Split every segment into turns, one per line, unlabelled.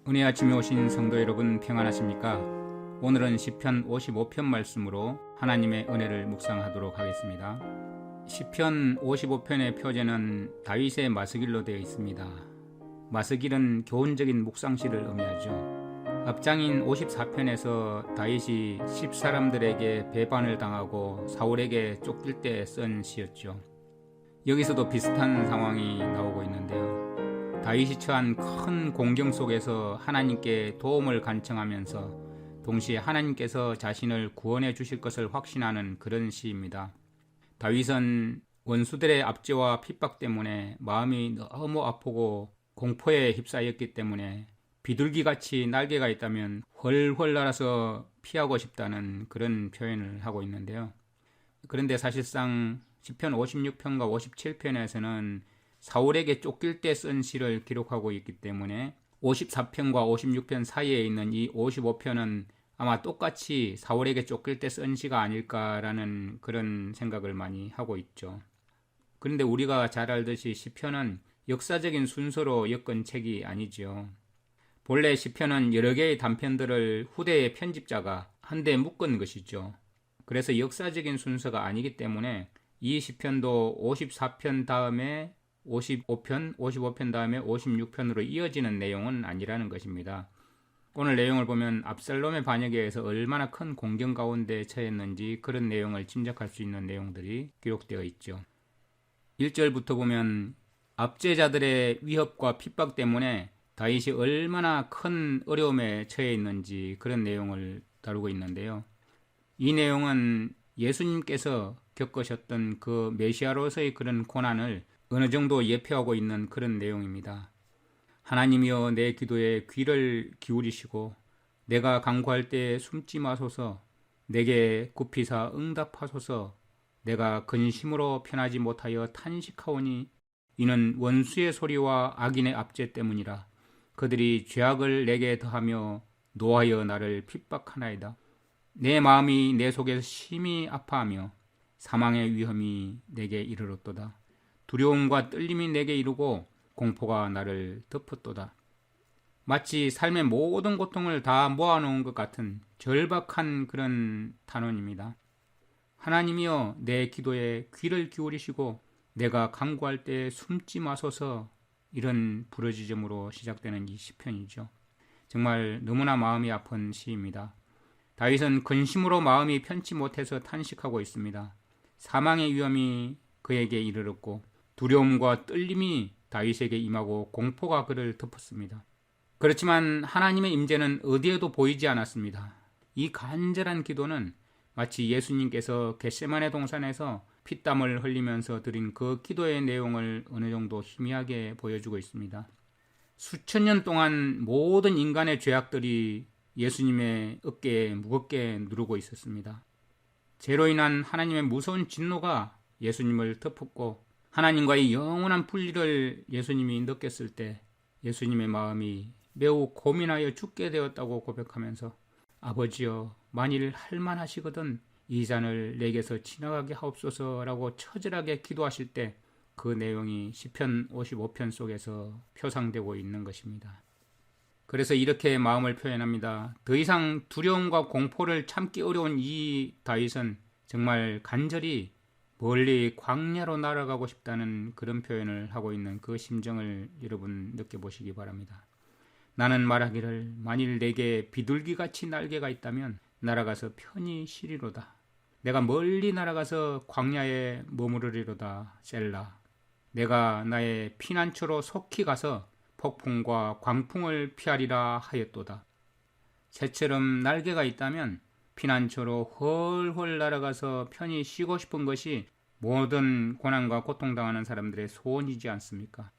은혜 아침에 오신 성도 여러분 평안하십니까? 오늘은 시편 55편 말씀으로 하나님의 은혜를 묵상하도록 하겠습니다. 시편 55편의 표제는 다윗의 마스길로 되어 있습니다. 마스길은 교훈적인 묵상시를 의미하죠. 앞장인 54편에서 다윗이 10사람들에게 배반을 당하고 사울에게 쫓길 때 쓴 시였죠. 여기서도 비슷한 상황이 나오고 있는데요. 다윗이 처한 큰 공경 속에서 하나님께 도움을 간청하면서 동시에 하나님께서 자신을 구원해 주실 것을 확신하는 그런 시입니다. 다윗은 원수들의 압제와 핍박 때문에 마음이 너무 아프고 공포에 휩싸였기 때문에 비둘기같이 날개가 있다면 훨훨 날아서 피하고 싶다는 그런 표현을 하고 있는데요. 그런데 사실상 시편 56편과 57편에서는 사울에게 쫓길 때 쓴 시를 기록하고 있기 때문에 54편과 56편 사이에 있는 이 55편은 아마 똑같이 사울에게 쫓길 때 쓴 시가 아닐까라는 그런 생각을 많이 하고 있죠. 그런데 우리가 잘 알듯이 시편은 역사적인 순서로 엮은 책이 아니죠. 본래 시편은 여러 개의 단편들을 후대의 편집자가 한데 묶은 것이죠. 그래서 역사적인 순서가 아니기 때문에 이 시편도 54편 다음에 55편 다음에 56편으로 이어지는 내용은 아니라는 것입니다. 오늘 내용을 보면 압살롬의 반역에 의해서 얼마나 큰 공경 가운데 처했는지 그런 내용을 짐작할 수 있는 내용들이 기록되어 있죠. 1절부터 보면 압제자들의 위협과 핍박 때문에 다윗이 얼마나 큰 어려움에 처해 있는지 그런 내용을 다루고 있는데요. 이 내용은 예수님께서 겪으셨던 그 메시아로서의 그런 고난을 어느 정도 예표하고 있는 그런 내용입니다. 하나님이여 내 기도에 귀를 기울이시고 내가 간구할 때 숨지 마소서, 내게 굽히사 응답하소서. 내가 근심으로 편하지 못하여 탄식하오니 이는 원수의 소리와 악인의 압제 때문이라. 그들이 죄악을 내게 더하며 노하여 나를 핍박하나이다. 내 마음이 내 속에서 심히 아파하며 사망의 위험이 내게 이르렀도다. 두려움과 떨림이 내게 이르고 공포가 나를 덮었도다. 마치 삶의 모든 고통을 다 모아놓은 것 같은 절박한 그런 단원입니다. 하나님이여 내 기도에 귀를 기울이시고 내가 간구할 때 숨지 마소서. 이런 부르짖음으로 시작되는 이 시편이죠. 정말 너무나 마음이 아픈 시입니다. 다윗은 근심으로 마음이 편치 못해서 탄식하고 있습니다. 사망의 위험이 그에게 이르렀고 두려움과 떨림이 다윗에게 임하고 공포가 그를 덮었습니다. 그렇지만 하나님의 임재는 어디에도 보이지 않았습니다. 이 간절한 기도는 마치 예수님께서 겟세마네 동산에서 피땀을 흘리면서 드린 그 기도의 내용을 어느 정도 희미하게 보여주고 있습니다. 수천 년 동안 모든 인간의 죄악들이 예수님의 어깨에 무겁게 누르고 있었습니다. 죄로 인한 하나님의 무서운 진노가 예수님을 덮었고 하나님과의 영원한 분리를 예수님이 느꼈을 때 예수님의 마음이 매우 고민하여 죽게 되었다고 고백하면서 아버지여 만일 할만하시거든 이 잔을 내게서 지나가게 하옵소서라고 처절하게 기도하실 때 그 내용이 시편 55편 속에서 표상되고 있는 것입니다. 그래서 이렇게 마음을 표현합니다. 더 이상 두려움과 공포를 참기 어려운 이 다윗은 정말 간절히 멀리 광야로 날아가고 싶다는 그런 표현을 하고 있는 그 심정을 여러분 느껴보시기 바랍니다. 나는 말하기를 만일 내게 비둘기같이 날개가 있다면 날아가서 편히 쉬리로다. 내가 멀리 날아가서 광야에 머무르리로다. 셀라. 내가 나의 피난처로 속히 가서 폭풍과 광풍을 피하리라 하였도다. 새처럼 날개가 있다면 피난처로 훨훨 날아가서 편히 쉬고 싶은 것이 모든 고난과 고통당하는 사람들의 소원이지 않습니까?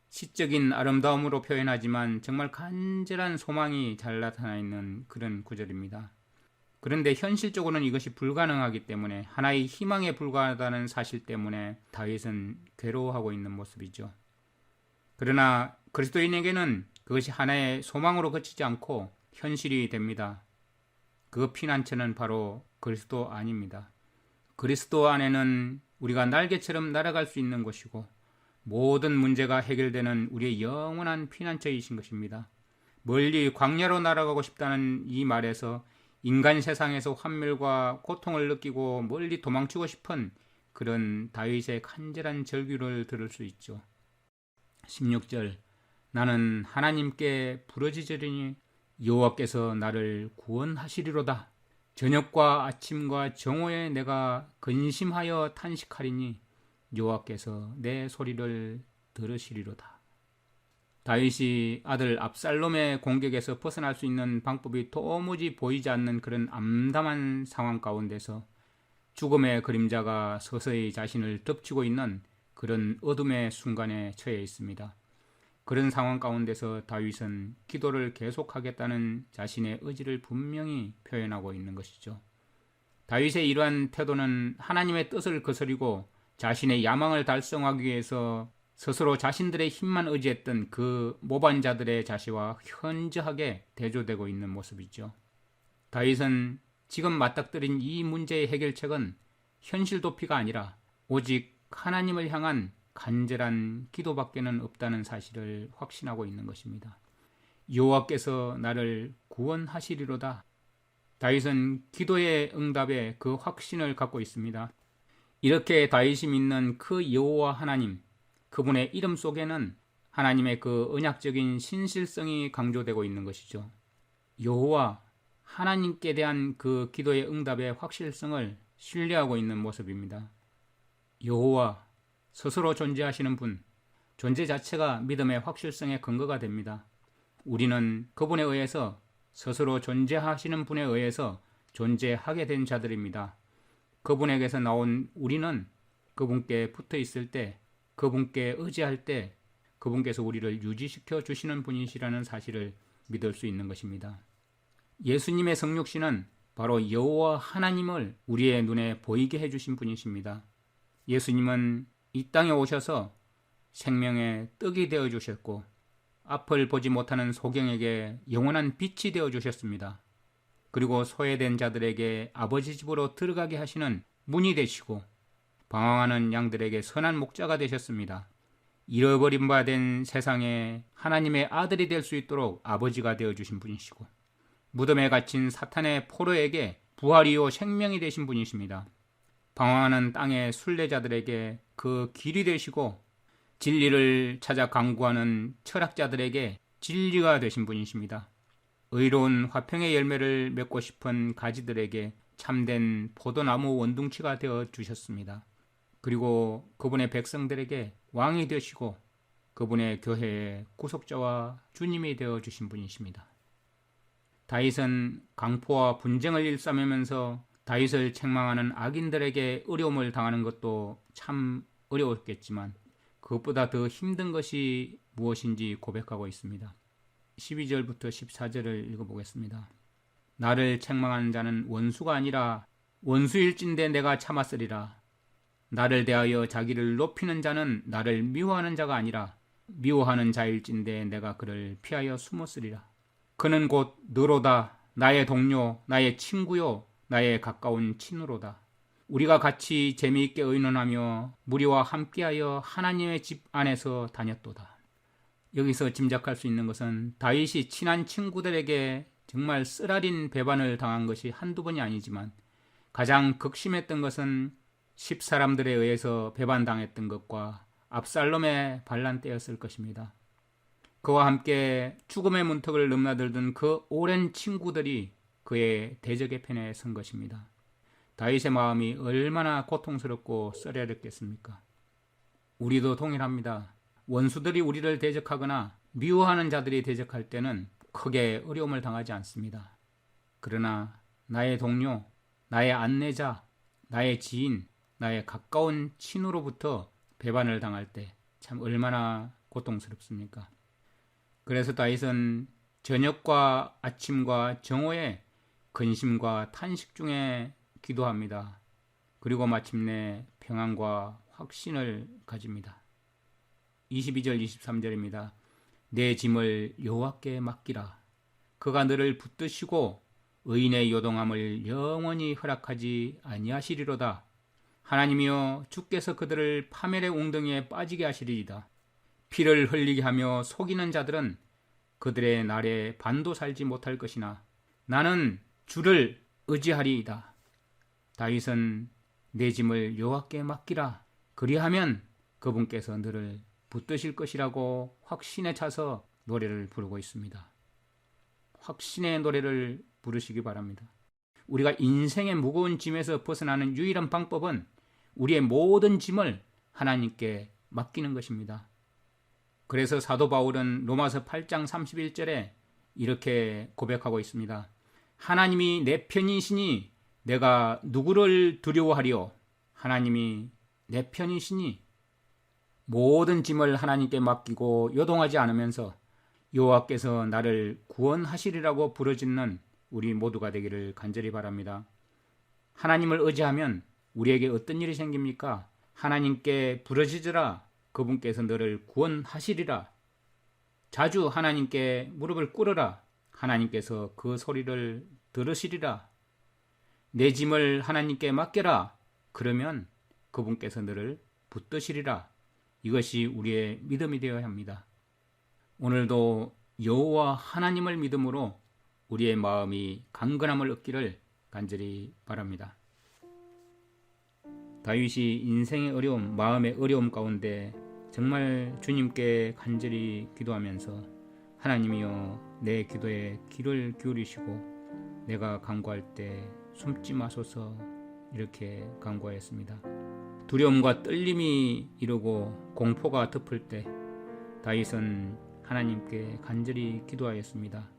시적인 아름다움으로 표현하지만 정말 간절한 소망이 잘 나타나 있는 그런 구절입니다. 그런데 현실적으로는 이것이 불가능하기 때문에 하나의 희망에 불과하다는 사실 때문에 다윗은 괴로워하고 있는 모습이죠. 그러나 그리스도인에게는 그것이 하나의 소망으로 그치지 않고 현실이 됩니다. 그 피난처는 바로 그리스도 안입니다. 그리스도 안에는 우리가 날개처럼 날아갈 수 있는 것이고 모든 문제가 해결되는 우리의 영원한 피난처이신 것입니다. 멀리 광야로 날아가고 싶다는 이 말에서 인간 세상에서 환멸과 고통을 느끼고 멀리 도망치고 싶은 그런 다윗의 간절한 절규를 들을 수 있죠. 16절 나는 하나님께 부르짖으리니 여호와께서 나를 구원하시리로다. 저녁과 아침과 정오에 내가 근심하여 탄식하리니 여호와께서 내 소리를 들으시리로다. 다윗이 아들 압살롬의 공격에서 벗어날 수 있는 방법이 도무지 보이지 않는 그런 암담한 상황 가운데서 죽음의 그림자가 서서히 자신을 덮치고 있는 그런 어둠의 순간에 처해 있습니다. 그런 상황 가운데서 다윗은 기도를 계속하겠다는 자신의 의지를 분명히 표현하고 있는 것이죠. 다윗의 이러한 태도는 하나님의 뜻을 거스리고 자신의 야망을 달성하기 위해서 스스로 자신들의 힘만 의지했던 그 모반자들의 자세와 현저하게 대조되고 있는 모습이죠. 다윗은 지금 맞닥뜨린 이 문제의 해결책은 현실 도피가 아니라 오직 하나님을 향한 간절한 기도밖에는 없다는 사실을 확신하고 있는 것입니다. 여호와께서 나를 구원하시리로다. 다윗은 기도의 응답에 그 확신을 갖고 있습니다. 이렇게 다윗이 믿는 그 여호와 하나님, 그분의 이름 속에는 하나님의 그 언약적인 신실성이 강조되고 있는 것이죠. 여호와 하나님께 대한 그 기도의 응답의 확실성을 신뢰하고 있는 모습입니다. 여호와 스스로 존재하시는 분, 존재 자체가 믿음의 확실성의 근거가 됩니다. 우리는 그분에 의해서 스스로 존재하시는 분에 의해서 존재하게 된 자들입니다. 그분에게서 나온 우리는 그분께 붙어 있을 때, 그분께 의지할 때 그분께서 우리를 유지시켜 주시는 분이시라는 사실을 믿을 수 있는 것입니다. 예수님의 성육신은 바로 여호와 하나님을 우리의 눈에 보이게 해주신 분이십니다. 예수님은 이 땅에 오셔서 생명의 떡이 되어주셨고 앞을 보지 못하는 소경에게 영원한 빛이 되어주셨습니다. 그리고 소외된 자들에게 아버지 집으로 들어가게 하시는 문이 되시고 방황하는 양들에게 선한 목자가 되셨습니다. 잃어버린 바 된 세상에 하나님의 아들이 될 수 있도록 아버지가 되어주신 분이시고 무덤에 갇힌 사탄의 포로에게 부활이요 생명이 되신 분이십니다. 방황하는 땅의 순례자들에게 그 길이 되시고 진리를 찾아 강구하는 철학자들에게 진리가 되신 분이십니다. 의로운 화평의 열매를 맺고 싶은 가지들에게 참된 포도나무 원둥치가 되어 주셨습니다. 그리고 그분의 백성들에게 왕이 되시고 그분의 교회의 구속자와 주님이 되어 주신 분이십니다. 다윗은 강포와 분쟁을 일삼으면서 다윗을 책망하는 악인들에게 어려움을 당하는 것도 참 어려웠겠지만 그것보다 더 힘든 것이 무엇인지 고백하고 있습니다. 12절부터 14절을 읽어보겠습니다. 나를 책망하는 자는 원수가 아니라 원수일진데 내가 참았으리라. 나를 대하여 자기를 높이는 자는 나를 미워하는 자가 아니라 미워하는 자일진데 내가 그를 피하여 숨었으리라. 그는 곧 너로다. 나의 동료, 나의 친구요, 나의 가까운 친우로다. 우리가 같이 재미있게 의논하며 무리와 함께하여 하나님의 집 안에서 다녔도다. 여기서 짐작할 수 있는 것은 다윗이 친한 친구들에게 정말 쓰라린 배반을 당한 것이 한두 번이 아니지만 가장 극심했던 것은 10사람들에 의해서 배반당했던 것과 압살롬의 반란 때였을 것입니다. 그와 함께 죽음의 문턱을 넘나들던 그 오랜 친구들이 그의 대적의 편에 선 것입니다. 다윗의 마음이 얼마나 고통스럽고 썰여렸겠습니까? 우리도 동일합니다. 원수들이 우리를 대적하거나 미워하는 자들이 대적할 때는 크게 어려움을 당하지 않습니다. 그러나 나의 동료, 나의 안내자, 나의 지인, 나의 가까운 친우로부터 배반을 당할 때 참 얼마나 고통스럽습니까? 그래서 다윗은 저녁과 아침과 정오에 근심과 탄식 중에 기도합니다. 그리고 마침내 평안과 확신을 가집니다. 22절 23절입니다. 내 짐을 여호와께 맡기라. 그가 너를 붙드시고 의인의 요동함을 영원히 허락하지 아니하시리로다. 하나님이여 주께서 그들을 파멸의 웅덩이에 빠지게 하시리이다. 피를 흘리게 하며 속이는 자들은 그들의 날에 반도 살지 못할 것이나 나는 주를 의지하리이다. 다윗은 내 짐을 여호와께 맡기라. 그리하면 그분께서 너를 붙드실 것이라고 확신에 차서 노래를 부르고 있습니다. 확신의 노래를 부르시기 바랍니다. 우리가 인생의 무거운 짐에서 벗어나는 유일한 방법은 우리의 모든 짐을 하나님께 맡기는 것입니다. 그래서 사도 바울은 로마서 8장 31절에 이렇게 고백하고 있습니다. 하나님이 내 편이시니 내가 누구를 두려워하리요? 하나님이 내 편이시니 모든 짐을 하나님께 맡기고 요동하지 않으면서 여호와께서 나를 구원하시리라고 부르짖는 우리 모두가 되기를 간절히 바랍니다. 하나님을 의지하면 우리에게 어떤 일이 생깁니까? 하나님께 부르짖으라. 그분께서 너를 구원하시리라. 자주 하나님께 무릎을 꿇으라. 하나님께서 그 소리를 들으시리라. 내 짐을 하나님께 맡겨라. 그러면 그분께서 너를 붙드시리라. 이것이 우리의 믿음이 되어야 합니다. 오늘도 여호와 하나님을 믿음으로 우리의 마음이 강건함을 얻기를 간절히 바랍니다. 다윗이 인생의 어려움, 마음의 어려움 가운데 정말 주님께 간절히 기도하면서 하나님이여 내 기도에 귀를 기울이시고 내가 간구할 때 숨지 마소서 이렇게 간구하였습니다. 두려움과 떨림이 이르고 공포가 덮을 때 다윗은 하나님께 간절히 기도하였습니다.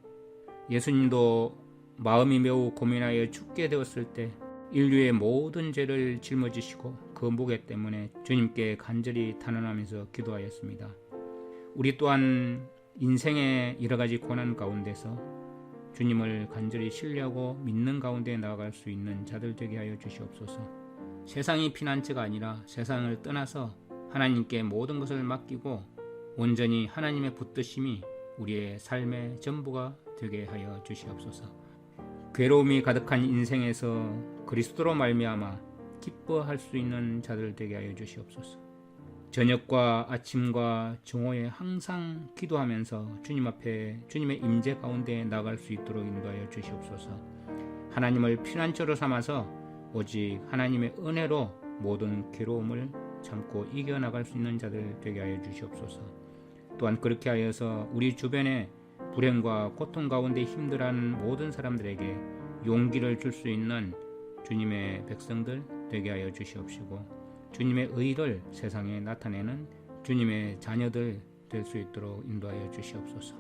예수님도 마음이 매우 고민하여 죽게 되었을 때 인류의 모든 죄를 짊어지시고 그 무게 때문에 주님께 간절히 탄원하면서 기도하였습니다. 우리 또한 인생의 여러 가지 고난 가운데서 주님을 간절히 신뢰하고 믿는 가운데 나아갈 수 있는 자들 되게 하여 주시옵소서. 세상이 피난처가 아니라 세상을 떠나서 하나님께 모든 것을 맡기고 온전히 하나님의 붙드심이 우리의 삶의 전부가 되게 하여 주시옵소서. 괴로움이 가득한 인생에서 그리스도로 말미암아 기뻐할 수 있는 자들 되게 하여 주시옵소서. 저녁과 아침과 정오에 항상 기도하면서 주님 앞에 주님의 임재 가운데 나갈 수 있도록 인도하여 주시옵소서. 하나님을 피난처로 삼아서 오직 하나님의 은혜로 모든 괴로움을 참고 이겨나갈 수 있는 자들 되게 하여 주시옵소서. 또한 그렇게 하여서 우리 주변에 불행과 고통 가운데 힘들어하는 모든 사람들에게 용기를 줄 수 있는 주님의 백성들 되게 하여 주시옵시고 주님의 의를 세상에 나타내는 주님의 자녀들 될 수 있도록 인도하여 주시옵소서.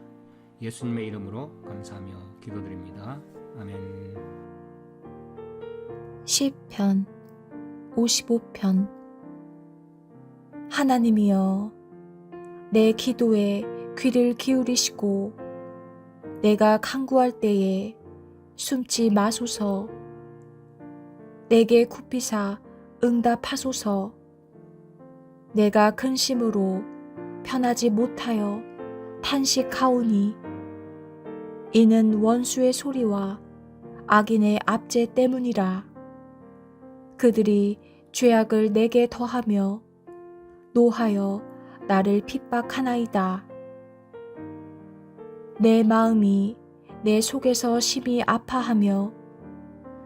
예수님의 이름으로 감사하며 기도드립니다. 아멘.
시편 55편. 하나님이여 내 기도에 귀를 기울이시고 내가 간구할 때에 숨지 마소서. 내게 굽히사 응답하소서. 내가 근심으로 편하지 못하여 탄식하오니 이는 원수의 소리와 악인의 압제 때문이라. 그들이 죄악을 내게 더하며 노하여 나를 핍박하나이다. 내 마음이 내 속에서 심히 아파하며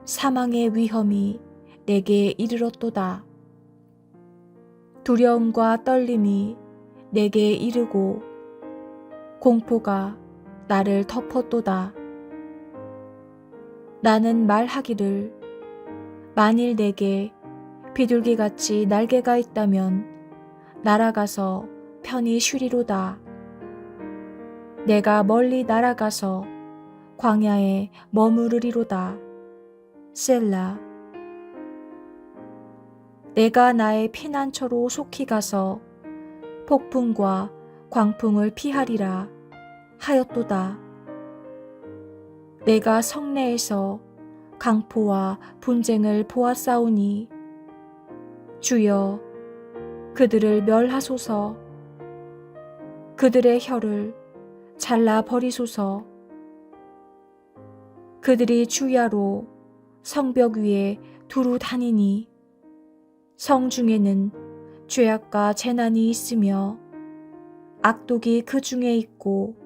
사망의 위험이 내게 이르렀도다. 두려움과 떨림이 내게 이르고 공포가 나를 덮었도다. 나는 말하기를 만일 내게 비둘기같이 날개가 있다면 날아가서 편히 쉬리로다. 내가 멀리 날아가서 광야에 머무르리로다. 셀라. 내가 나의 피난처로 속히 가서 폭풍과 광풍을 피하리라 하였도다. 내가 성내에서 강포와 분쟁을 보았사오니 주여 그들을 멸하소서. 그들의 혀를 잘라 버리소서. 그들이 주야로 성벽 위에 두루 다니니 성 중에는 죄악과 재난이 있으며 악독이 그 중에 있고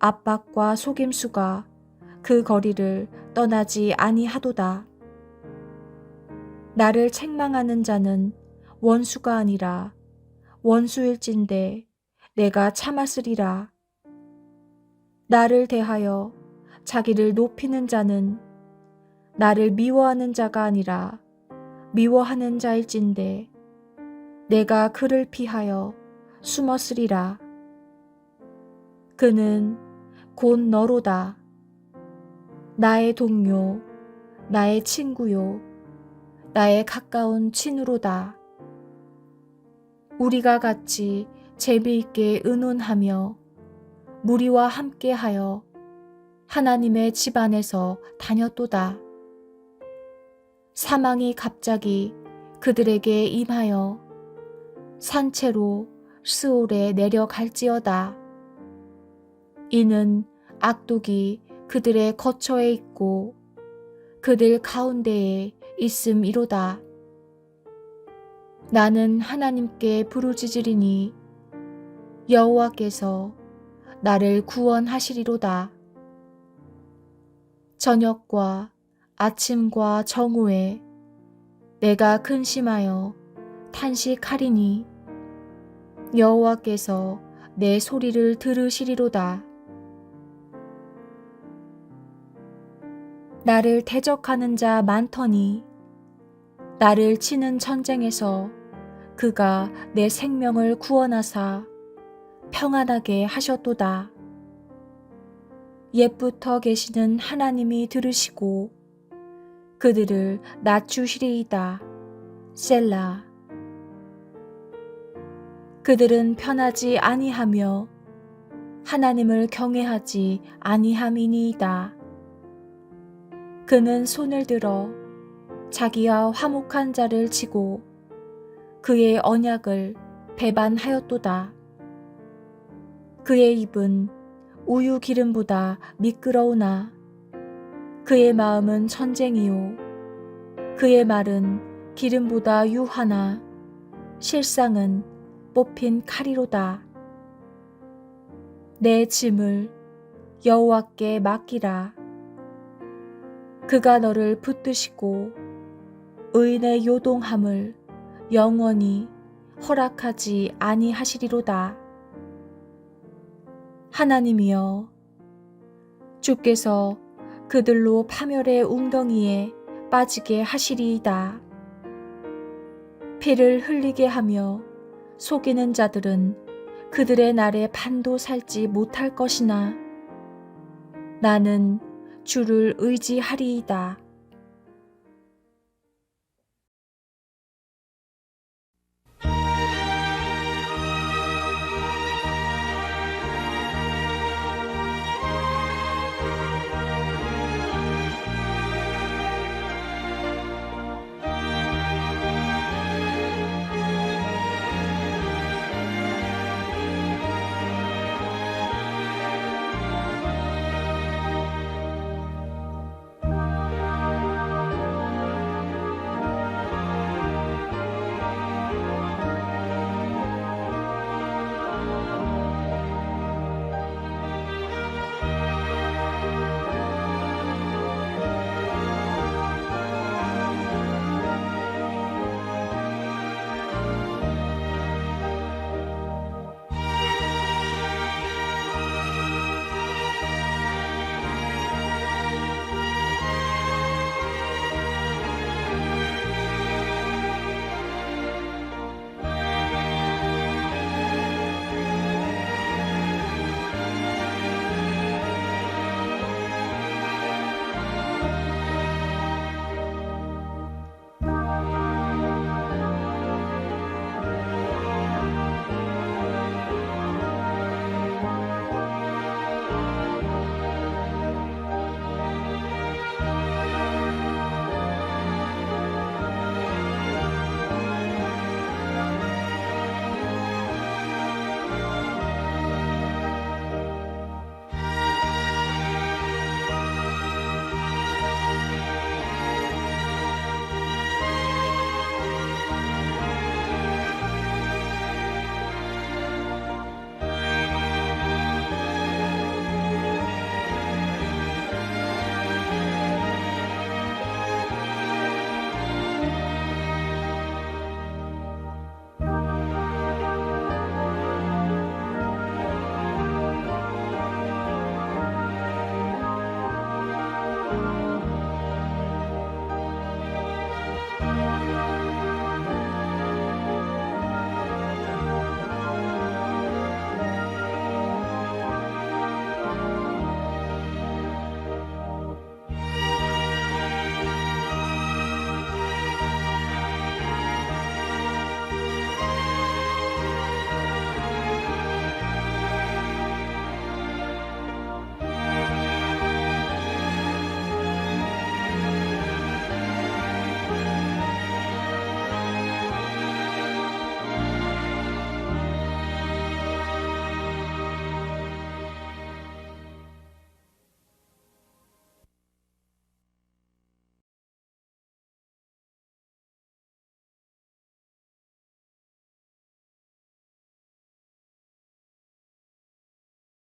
압박과 속임수가 그 거리를 떠나지 아니하도다. 나를 책망하는 자는 원수가 아니라 원수일진데 내가 참았으리라. 나를 대하여 자기를 높이는 자는 나를 미워하는 자가 아니라 미워하는 자일진데 내가 그를 피하여 숨었으리라. 그는 곧 너로다. 나의 동료, 나의 친구요, 나의 가까운 친우로다. 우리가 같이 재미있게 의논하며 무리와 함께하여 하나님의 집 안에서 다녔도다. 사망이 갑자기 그들에게 임하여 산채로 스올에 내려갈지어다. 이는 악독이 그들의 거처에 있고 그들 가운데에 있음이로다. 나는 하나님께 부르짖으리니 여호와께서 나를 구원하시리로다. 저녁과 아침과 정오에 내가 근심하여 탄식하리니 여호와께서 내 소리를 들으시리로다. 나를 대적하는 자 많더니 나를 치는 전쟁에서 그가 내 생명을 구원하사 평안하게 하셨도다. 옛부터 계시는 하나님이 들으시고 그들을 낮추시리이다. 셀라. 그들은 편하지 아니하며 하나님을 경외하지 아니함이니이다. 그는 손을 들어 자기와 화목한 자를 치고 그의 언약을 배반하였도다. 그의 입은 우유 기름보다 미끄러우나 그의 마음은 전쟁이요 그의 말은 기름보다 유하나 실상은 뽑힌 칼이로다. 내 짐을 여호와께 맡기라. 그가 너를 붙드시고 의인의 요동함을 영원히 허락하지 아니하시리로다. 하나님이여, 주께서 그들로 파멸의 웅덩이에 빠지게 하시리이다. 피를 흘리게 하며 속이는 자들은 그들의 날에 반도 살지 못할 것이나 나는 주를 의지하리이다.